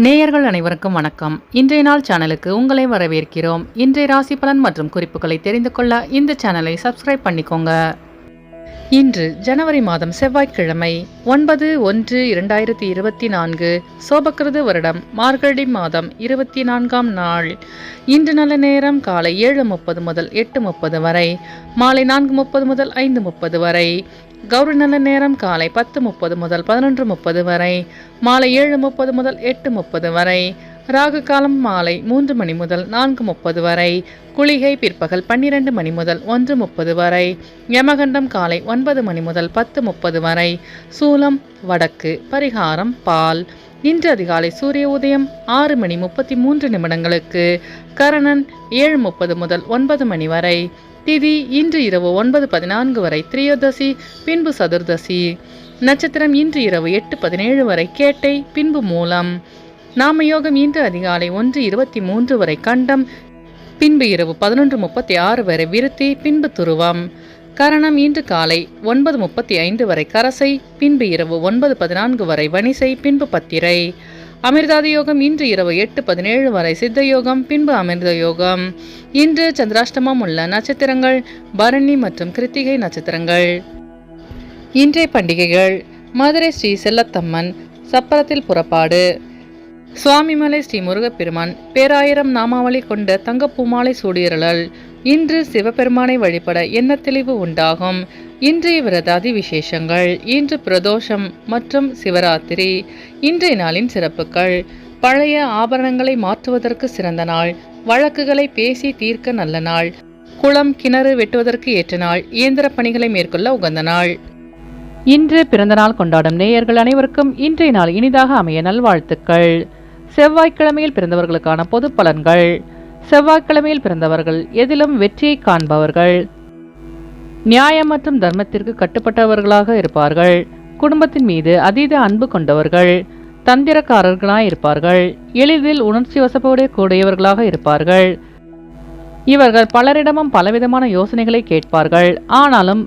நேயர்கள் அனைவருக்கும் வணக்கம். இன்றைய நாள் சேனலுக்கு உங்களை வரவேற்கிறோம். இன்றைய ராசி பலன் மற்றும் குறிப்புகளை தெரிந்து கொள்ள இந்த சேனலை சப்ஸ்கிரைப் பண்ணிக்கோங்க. இன்று ஜனவரி மாதம் செவ்வாய்க்கிழமை 9/1/2024 சோபக்கிருது வருடம் மார்கழி மாதம் 24ஆம் நாள். இன்று நல்ல நேரம் காலை 7:30 முதல் 8:30 வரை, மாலை 4:30 முதல் 5:30 வரை. கௌரி நல்ல நேரம் காலை 10:30 முதல் 11:30 வரை, மாலை 7:30 முதல் 8:30 வரை. ராகு காலம் மாலை 3 மணி முதல் 4:30 வரை. குளிகை பிற்பகல் 12 மணி முதல் 1:30 வரை. யமகண்டம் காலை 9 மணி முதல் 10:30 வரை. சூலம் வடக்கு. பரிகாரம் பால். இன்று அதிகாலை சூரிய உதயம் 6:33 கரணன் 7:30 முதல் 9 மணி வரை. திதி இன்று இரவு 9:14 வரை திரியோதசி, பின்பு சதுர்தசி. நட்சத்திரம் இன்று இரவு 8:17 வரை கேட்டை, பின்பு மூலம். நாமயோகம் இன்று அதிகாலை 1:23 வரை கண்டம், பின்பு இரவு 11:36 வரை விருத்தி, பின்பு துருவம். கரணம் இன்று காலை 9:35 வரை கரசை, பின்பு இரவு 9:14 வரை வணிசை, பின்பு பத்திரை. அமிர்தாதி யோகம் இன்று இரவு 8:17 வரை சித்த யோகம், பின்பு அமிர்த யோகம். இன்று சந்திராஷ்டமம் உள்ள நட்சத்திரங்கள் பரணி மற்றும் கிருத்திகை நட்சத்திரங்கள். இன்றைய பண்டிகைகள்: மதுரை ஸ்ரீ செல்லத்தம்மன் சப்பரத்தில் புறப்பாடு, சுவாமிமலை ஸ்ரீ முருகப்பெருமான் பேராயிரம் நாமாவளி கொண்ட தங்கப்பூமாலை சூடியருளல். இன்று சிவபெருமானை வழிபட எண்ண தெளிவு உண்டாகும். இன்றைய விரதாதி விசேஷங்கள்: இன்று பிரதோஷம் மற்றும் சிவராத்திரி. இன்றைய நாளின் சிறப்புகள்: பழைய ஆபரணங்களை மாற்றுவதற்கு சிறந்த நாள், வழக்குகளை பேசி தீர்க்க நல்ல நாள், குளம் கிணறு வெட்டுவதற்கு ஏற்ற நாள், இயந்திர பணிகளை மேற்கொள்ள உகந்த நாள். இன்று பிறந்தநாள் கொண்டாடும் நேயர்கள் அனைவருக்கும் இன்றைய நாள் இனிதாக அமைய நல்வாழ்த்துக்கள். செவ்வாய்க்கிழமையில் பிறந்தவர்களுக்கான பொது பலன்கள்: செவ்வாய்க்கிழமையில் பிறந்தவர்கள் எதிலும் வெற்றியை காண்பவர்கள், நியாயம் மற்றும் தர்மத்திற்கு கட்டுப்பட்டவர்களாக இருப்பார்கள், குடும்பத்தின் மீது அதீத அன்பு கொண்டவர்கள், தந்திரக்காரர்களாய் இருப்பார்கள், எளிதில் உணர்ச்சி வசப்படக்கூடியவர்களாக இருப்பார்கள். இவர்கள் பலரிடமும் பலவிதமான யோசனைகளை கேட்பார்கள். ஆனாலும்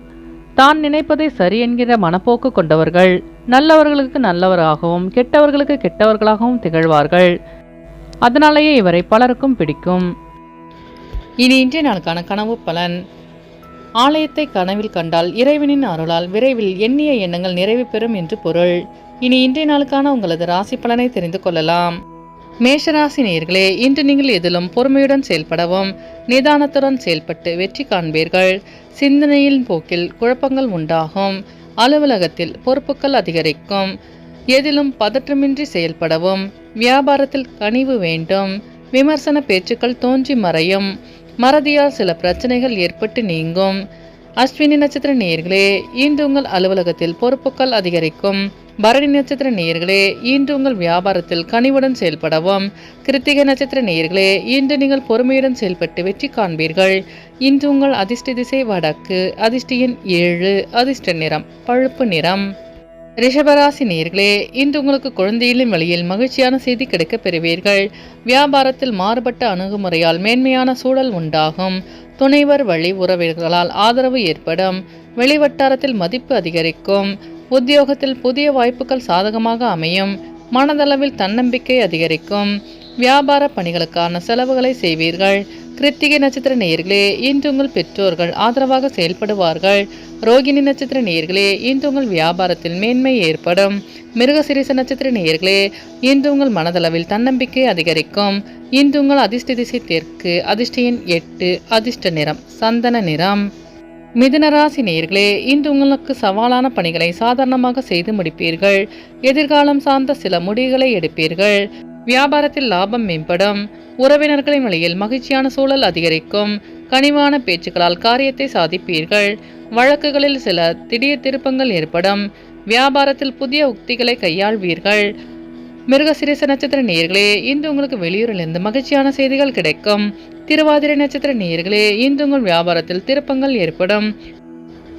தான் நினைப்பதை சரி என்கிற மனப்போக்கு கொண்டவர்கள். நல்லவர்களுக்கு நல்லவராகவும் கெட்டவர்களுக்கு கெட்டவர்களாகவும் திகழ்வார்கள். அதனாலேயே இவரை பலருக்கும் பிடிக்கும். இனி இன்றைய நாளுக்கான கனவு பலன்: ஆலயத்தை கனவில் கண்டால் இறைவனின் அருளால் விரைவில் எண்ணிய எண்ணங்கள் நிறைவு பெறும் என்று பொருள். இனி இன்றைய நாளுக்கான உங்களது ராசி பலனை தெரிந்து கொள்ளலாம். மேஷராசி நேயர்களே, இன்று நீங்கள் எதிலும் பொறுமையுடன் செயல்படவும் நிதானத்துடன் செயல்பட்டு வெற்றி காண்பீர்கள். சிந்தனையின் போக்கில் குழப்பங்கள் உண்டாகும். அலுவலகத்தில் பொறுப்புகள் அதிகரிக்கும். எதிலும் பதற்றமின்றி செயல்படவும் வியாபாரத்தில் கனிவு வேண்டும். விமர்சன பேச்சுக்கள் தோன்றி மறையும். மறதியால் சில பிரச்சனைகள் ஏற்பட்டு நீங்கும். அஸ்வினி நட்சத்திர நேயர்களே, இன்று உங்கள் அலுவலகத்தில் பொறுப்புகள் அதிகரிக்கும். பரணி நட்சத்திர நேயர்களே, இன்று உங்கள் வியாபாரத்தில் கனிவுடன் செயல்படவும். கிருத்திகை நட்சத்திர நேயர்களே, இன்று நீங்கள் பொறுமையுடன் செயல்பட்டு வெற்றி காண்பீர்கள். இன்று உங்கள் அதிர்ஷ்ட திசை வடக்கு. அதிர்ஷ்ட எண் 7. அதிர்ஷ்ட நிறம் பழுப்பு நிறம். ரிஷபராசி நேயர்களே, இன்று உங்களுக்கு குழந்தைகளின் வழியில் மகிழ்ச்சியான செய்தி கிடைக்கப் பெறுவீர்கள். வியாபாரத்தில் மாறுபட்ட அணுகுமுறையால் மேன்மையான சூழல் உண்டாகும். துணைவர் வழி உறவுகளால் ஆதரவு ஏற்படும். வெளிவட்டாரத்தில் மதிப்பு அதிகரிக்கும். உத்தியோகத்தில் புதிய வாய்ப்புகள் சாதகமாக அமையும். மனதளவில் தன்னம்பிக்கை அதிகரிக்கும். வியாபார பணிகளுக்கான செலவுகளை செய்வீர்கள். கிருத்திகை நட்சத்திர நேயர்களே, இன்று உங்கள் பெற்றோர்கள் ஆதரவாக செயல்படுவார்கள். ரோகிணி நட்சத்திர நேயர்களே, இன்று உங்கள் வியாபாரத்தில் மேன்மை ஏற்படும். மிருகசிரீச நட்சத்திர நேயர்களே, இன்று உங்கள் மனதளவில் தன்னம்பிக்கை அதிகரிக்கும். இன்று உங்கள் அதிர்ஷ்ட திசை தெற்கு. அதிர்ஷ்ட எண் 8. அதிர்ஷ்ட நிறம் சந்தன நிறம். மிதுனராசி நேயர்களே, இன்று உங்களுக்கு சவாலான பணிகளை சாதாரணமாக செய்து முடிப்பீர்கள். எதிர்காலம் சார்ந்த சில முடிவுகளை எடுப்பீர்கள். வியாபாரத்தில் லாபம் மேம்படும். உறவினர்களின் வழியில் மகிழ்ச்சியான சூழல் அதிகரிக்கும். கனிவான பேச்சுக்களால் காரியத்தை சாதிப்பீர்கள். வழக்குகளில் சில திடீர் திருப்பங்கள் ஏற்படும். வியாபாரத்தில் புதிய உக்திகளை கையாள்வீர்கள். மிருகசிரீச நட்சத்திர நேயர்களே, இன்று உங்களுக்கு வெளியூரிலிருந்து மகிழ்ச்சியான செய்திகள் கிடைக்கும். திருவாதிரை நட்சத்திர நேயர்களே, இன்று உங்கள் வியாபாரத்தில் திருப்பங்கள் ஏற்படும்.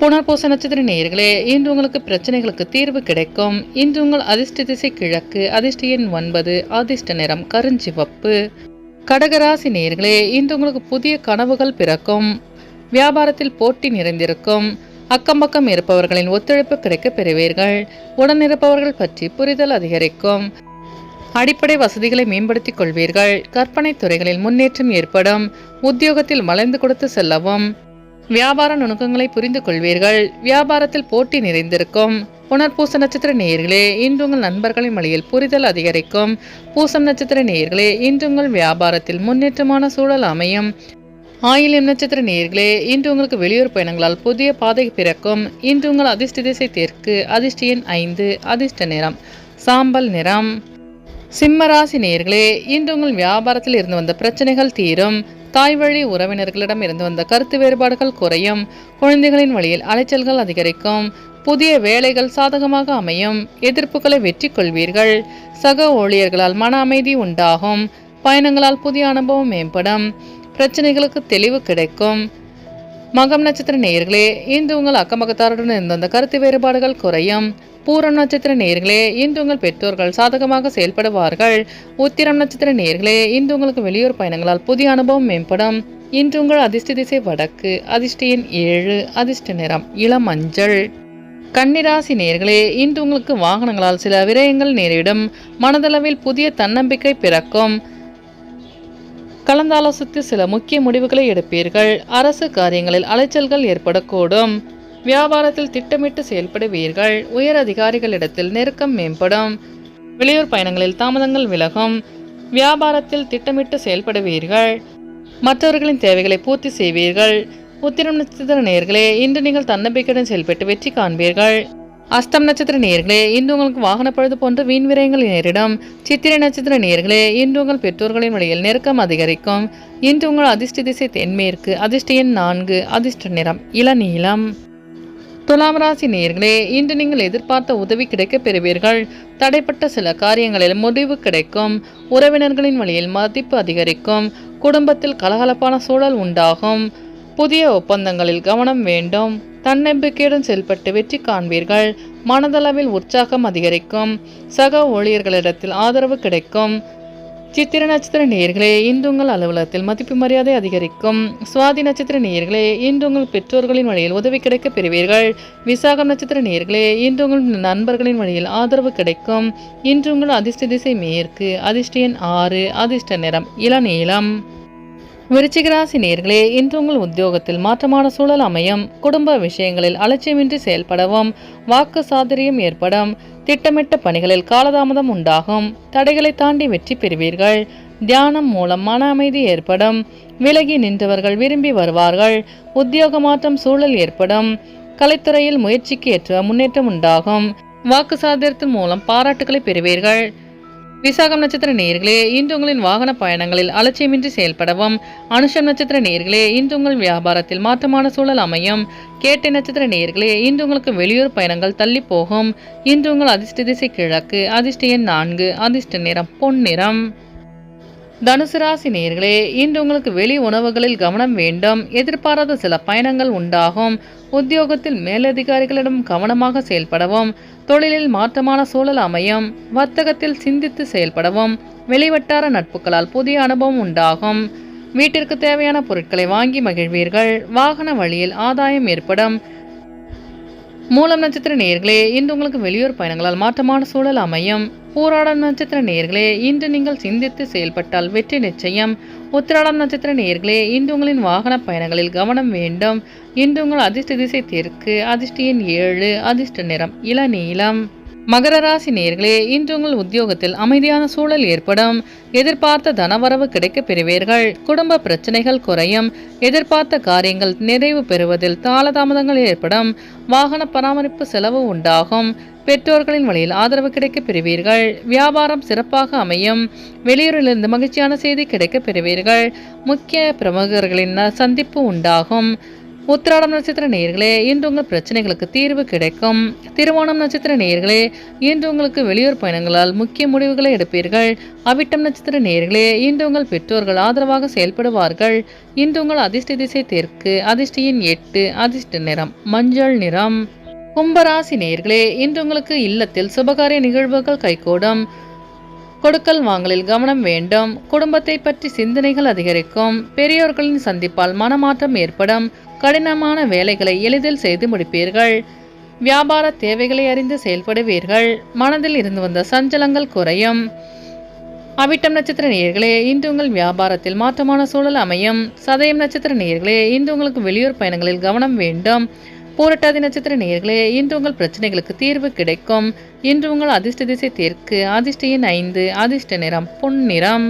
புனர்பூச நட்சத்திர நேயர்களே, இன்று உங்களுக்கு பிரச்சனைகளுக்கு தீர்வு கிடைக்கும். இன்று உங்கள் அதிர்ஷ்ட திசை கிழக்கு. அதிர்ஷ்ட எண் 9. அதிர்ஷ்ட நிறம் கருஞ்சிவப்பு. கடகராசி நேயர்களே, இன்று உங்களுக்கு புதிய கனவுகள் பிறக்கும். வியாபாரத்தில் போட்டி நிறைந்திருக்கும். அக்கம் பக்கம் இருப்பவர்களின் ஒத்துழைப்பு கிடைக்க பெறுவீர்கள். உடன் இருப்பவர்கள் பற்றி புரிதல் அதிகரிக்கும். அடிப்படை வசதிகளை மேம்படுத்திக் கொள்வீர்கள். கற்பனை துறைகளில் முன்னேற்றம் ஏற்படும். உத்தியோகத்தில் வளைந்து கொடுத்து செல்லவும். வியாபார நுணுக்கங்களை புரிந்து கொள்வீர்கள். வியாபாரத்தில் போட்டி நிறைந்திருக்கும். புனர்பூச நட்சத்திர நேயர்களே, இன்று உங்கள் நண்பர்களின் வழியில் புரிதல் அதிகரிக்கும். பூசம் நட்சத்திர நேயர்களே, இன்று உங்கள் வியாபாரத்தில் முன்னேற்றமான சூழல் அமையும். ஆயில்யம் நட்சத்திர நேயர்களே, இன்று உங்களுக்கு வெளியூர் பயணங்களால் புதிய பாதை பிறக்கும். இன்று உங்கள் அதிர்ஷ்ட திசை தெற்கு. அதிர்ஷ்ட எண் 5. அதிர்ஷ்ட நிறம் சாம்பல் நிறம். சிம்ம ராசி நேயர்களே, இன்று உங்கள் வியாபாரத்தில் இருந்து வந்த பிரச்சனைகள் தீரும். தாய் வழி உறவினர்களிடம் இருந்து வந்த கருத்து வேறுபாடுகள் குறையும். குழந்தைகளின் வழியில் அலைச்சல்கள் அதிகரிக்கும். புதிய வேலைகள் சாதகமாக அமையும். எதிர்ப்புகளை வெற்றி கொள்வீர்கள். சக ஊழியர்களால் மன அமைதி உண்டாகும். பயணங்களால் புதிய அனுபவம் மேம்படும். பிரச்சனைகளுக்கு தெளிவு கிடைக்கும். மகம் நட்சத்திர நேயர்களே, இன்று உங்கள் அக்கம்பக்கத்தாருடன் இருந்து வந்த கருத்து வேறுபாடுகள் குறையும். பூரம் நட்சத்திர நேயர்களே, இன்று உங்கள் பெற்றோர்கள் சாதகமாக செயல்படுவார்கள். உத்திரம் நட்சத்திர நேயர்களே, இன்று உங்களுக்கு வெளியூர் பயணங்களால் புதிய அனுபவம் மேம்படும். இன்று உங்கள் அதிர்ஷ்ட திசை வடக்கு. அதிர்ஷ்ட எண் 7. அதிர்ஷ்ட நிறம் இளம் மஞ்சள். கன்னிராசி நேயர்களே, இன்று உங்களுக்கு வாகனங்களால் சில விரயங்கள் நேரிடும். மனதளவில் புதிய தன்னம்பிக்கை பிறக்கும். கலந்தாலோசித்து சில முக்கிய முடிவுகளை எடுப்பீர்கள். அரசு காரியங்களில் அலைச்சல்கள் ஏற்படக்கூடும். வியாபாரத்தில் திட்டமிட்டு செயல்படுவீர்கள். உயர் அதிகாரிகளிடத்தில் நெருக்கம் மேம்படும். வெளியூர் பயணங்களில் தாமதங்கள் விலகும். வியாபாரத்தில் திட்டமிட்டு செயல்படுவீர்கள். மற்றவர்களின் தேவைகளை பூர்த்தி செய்வீர்கள். உத்திரம் நட்சத்திர நேயர்களே, இன்று நீங்கள் தன்னம்பிக்கையுடன் செயல்பட்டு வெற்றி காண்பீர்கள். அஸ்தம் நட்சத்திர நேயர்களே, இன்று உங்களுக்கு வாகன பழுது போன்ற வீண் விரயங்கள் நேரிடும். சித்திரை நட்சத்திர நேயர்களே, இன்று உங்கள் பெற்றோர்களின் வழியில் நெருக்கம் அதிகரிக்கும். இன்று உங்கள் அதிர்ஷ்ட திசை தென்மேற்கு. அதிர்ஷ்ட எண் 4. அதிர்ஷ்ட நிறம் இளநீலம். துலாம் ராசி நேயர்களே, இன்று நீங்கள் எதிர்பார்த்த உதவி கிடைக்கப் பெறுவீர்கள். தடைப்பட்ட சில காரியங்களில் முடிவு கிடைக்கும். உறவினர்களின் வழியில் மதிப்பு அதிகரிக்கும். குடும்பத்தில் கலகலப்பான சூழல் உண்டாகும். புதிய ஒப்பந்தங்களில் கவனம் வேண்டும். தன்னம்பிக்கையுடன் செயல்பட்டு வெற்றி காண்பீர்கள். மனதளவில் உற்சாகம் அதிகரிக்கும். சக ஊழியர்களிடத்தில் ஆதரவு கிடைக்கும். சித்திர நட்சத்திர நேயர்களே, இன்று உங்கள் அலுவலகத்தில் மதிப்பு மரியாதை அதிகரிக்கும். சுவாதி நட்சத்திர நேயர்களே, இன்று உங்கள் பெற்றோர்களின் வழியில் உதவி கிடைக்க பெறுவீர்கள். விசாகம் நட்சத்திர நேயர்களே, இன்று உங்கள் நண்பர்களின் வழியில் ஆதரவு கிடைக்கும். இன்று உங்கள் அதிர்ஷ்ட திசை மேற்கு. அதிர்ஷ்ட எண் 6. அதிர்ஷ்ட நிறம் இளநீலம். விருச்சிக ராசி நேயர்களே, இன்று உங்கள் உத்தியோகத்தில் மாற்றமான சூழல் அமையும். குடும்ப விஷயங்களில் அலட்சியமின்றி செயல்படவும். வாக்கு சாதுரியம் ஏற்படும். திட்டமிட்ட பணிகளில் காலதாமதம் உண்டாகும். தடைகளை தாண்டி வெற்றி பெறுவீர்கள். தியானம் மூலம் மன அமைதி ஏற்படும். விலகி நின்றவர்கள் விரும்பி வருவார்கள். உத்தியோக மாற்றம் சூழல் ஏற்படும். கலைத்துறையில் முயற்சிக்கு ஏற்ற முன்னேற்றம் உண்டாகும். வாக்கு சாதுரியத்தின் மூலம் பாராட்டுகளை பெறுவீர்கள். விசாகம் நட்சத்திர நேயர்களே, இன்று உங்களின் வாகன பயணங்களில் அலட்சியமின்றி செயல்படவும். அனுஷம் நட்சத்திர நேயர்களே, இன்று உங்கள் வியாபாரத்தில் மாற்றமான சூழல் அமையும். கேட்டை நட்சத்திர நேயர்களே, இன்று உங்களுக்கு வெளியூர் பயணங்கள் தள்ளி போகும். இன்று உங்கள் அதிர்ஷ்ட திசை கிழக்கு. அதிர்ஷ்ட எண் 4. அதிர்ஷ்ட நிறம் பொன்னிறம். தனுசு ராசி நேயர்களே, இன்று உங்களுக்கு வெளி உணவுகளில் கவனம் வேண்டும். எதிர்பாராத சில பயணங்கள் உண்டாகும். உத்தியோகத்தில் மேலதிகாரிகளிடம் கவனமாக செயல்படவும். தொழிலில் மாற்றமான சூழல் அமையும். வர்த்தகத்தில் சிந்தித்து செயல்படவும். வெளிவட்டார நட்புகளால் புதிய அனுபவம் உண்டாகும். வீட்டிற்கு தேவையான பொருட்களை வாங்கி மகிழ்வீர்கள். வாகன வழியில் ஆதாயம் ஏற்படும். மூலம் நட்சத்திர நேயர்களே, இன்று உங்களுக்கு வெளியூர் பயணங்களால் மாற்றமான சூழல் அமையும். பூராடம் நட்சத்திர நேயர்களே, இன்று நீங்கள் சிந்தித்து செயல்பட்டால் வெற்றி நிச்சயம். உத்திராடம் நட்சத்திர நேயர்களே, இன்று உங்களின் வாகன பயணங்களில் கவனம் வேண்டும். இன்று உங்கள் அதிர்ஷ்ட திசை தெற்கு. அதிர்ஷ்ட எண் 7. அதிர்ஷ்ட நிறம் இளநீலம். மகர ராசி நேயர்களே, இன்று உங்கள் உத்தியோகத்தில் அமைதியான சூழல் ஏற்படும். எதிர்பார்த்த தனவரவு கிடைக்க பெறுவீர்கள். குடும்ப பிரச்சனைகள் குறையும். எதிர்பார்த்த காரியங்கள் நிறைவு பெறுவதில் தாமதங்கள் ஏற்படும். வாகன பராமரிப்பு செலவு உண்டாகும். பெற்றோர்களின் வழியில் ஆதரவு கிடைக்க பெறுவீர்கள். வியாபாரம் சிறப்பாக அமையும். வெளியூரிலிருந்து மகிழ்ச்சியான செய்தி கிடைக்க பெறுவீர்கள். முக்கிய பிரமுகர்களின் சந்திப்பு உண்டாகும். உத்திராடம் நட்சத்திர நேயர்களே, இன்று உங்கள் பிரச்சனைகளுக்கு தீர்வு கிடைக்கும். திருவோணம் நட்சத்திர நேயர்களே, இன்று உங்களுக்கு வெளியூர் பயணங்களால் முக்கிய முடிவுகளை எடுப்பீர்கள். அவிட்டம் நட்சத்திர நேயர்களே, இன்று உங்கள் பெற்றோர்கள் ஆதரவாக செயல்படுவார்கள். இன்று உங்கள் அதிர்ஷ்ட திசை தெற்கு. அதிர்ஷ்ட எண் 8. அதிர்ஷ்ட நிறம் மஞ்சள் நிறம். கும்பராசி நேயர்களே, இன்று உங்களுக்கு இல்லத்தில் சுபகாரிய நிகழ்வுகள் கைகூடும். கொடுக்கல் வாங்கலில் கவனம் வேண்டும். குடும்பத்தை பற்றி சிந்தனைகள் அதிகரிக்கும். பெரியோர்களின் சந்திப்பால் மனமாற்றம் ஏற்படும். கடினமான வேலைகளை எளிதில் செய்து முடிப்பீர்கள். வியாபார தேவைகளை அறிந்து செயல்படுவீர்கள். மனதில் இருந்து வந்த சஞ்சலங்கள் குறையும். அவிட்டம் நட்சத்திர நேயர்களே, இன்று உங்கள் வியாபாரத்தில் மாற்றமான சூழல் அமையும். சதயம் நட்சத்திர நேயர்களே, இன்று உங்களுக்கு வெளியூர் பயணங்களில் கவனம் வேண்டும். பூரட்டாதி நட்சத்திர நேயர்களே, இன்று உங்கள் பிரச்சனைகளுக்கு தீர்வு கிடைக்கும். இன்று உங்கள் அதிர்ஷ்ட திசை தெற்கு, அதிர்ஷ்ட எண் 5, அதிர்ஷ்ட நிறம் பொன்னிறம்.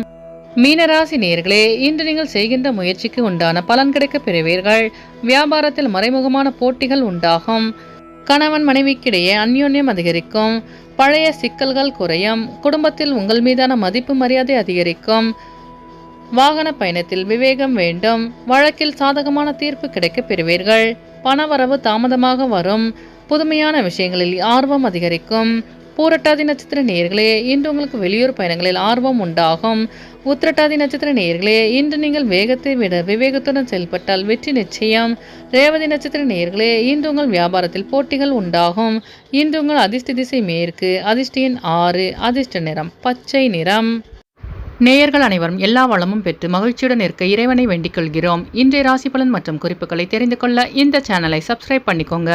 மீனராசி நேயர்களே, இன்று நீங்கள் செய்கின்ற முயற்சிக்கு உண்டான பலன் கிடைக்க பெறுவீர்கள். வியாபாரத்தில் மறைமுகமான போட்டிகள் உண்டாகும். கணவன் மனைவிக்கிடையே அந்யோன்யம் அதிகரிக்கும். பழைய சிக்கல்கள் குறையும். குடும்பத்தில் உங்கள் மீதான மதிப்பு மரியாதை அதிகரிக்கும். வாகன பயணத்தில் விவேகம் வேண்டும். வழக்கில் சாதகமான தீர்ப்பு கிடைக்க பெறுவீர்கள். பணவரவு தாமதமாக வரும். புதுமையான விஷயங்களில் ஆர்வம் அதிகரிக்கும். பூரட்டாதி நட்சத்திர நேயர்களே, இன்று உங்களுக்கு வெளியூர் பயணங்களில் ஆர்வம் உண்டாகும். உத்திரட்டாதி நட்சத்திர நேயர்களே, இன்று நீங்கள் வேகத்தை விட விவேகத்துடன் செயல்பட்டால் வெற்றி நிச்சயம். ரேவதி நட்சத்திர நேயர்களே, இன்று உங்கள் வியாபாரத்தில் போட்டிகள் உண்டாகும். இன்று உங்கள் அதிர்ஷ்ட திசை மேற்கு, அதிர்ஷ்ட எண் 6, அதிர்ஷ்ட நிறம் பச்சை நிறம். நேயர்கள் அனைவரும் எல்லா வளமும் பெற்று மகிழ்ச்சியுடன் இருக்க இறைவனை வேண்டிக் கொள்கிறோம். இன்றைய ராசி பலன் மற்றும் குறிப்புகளை தெரிந்து கொள்ள இந்த சேனலை சப்ஸ்கிரைப் பண்ணிக்கோங்க.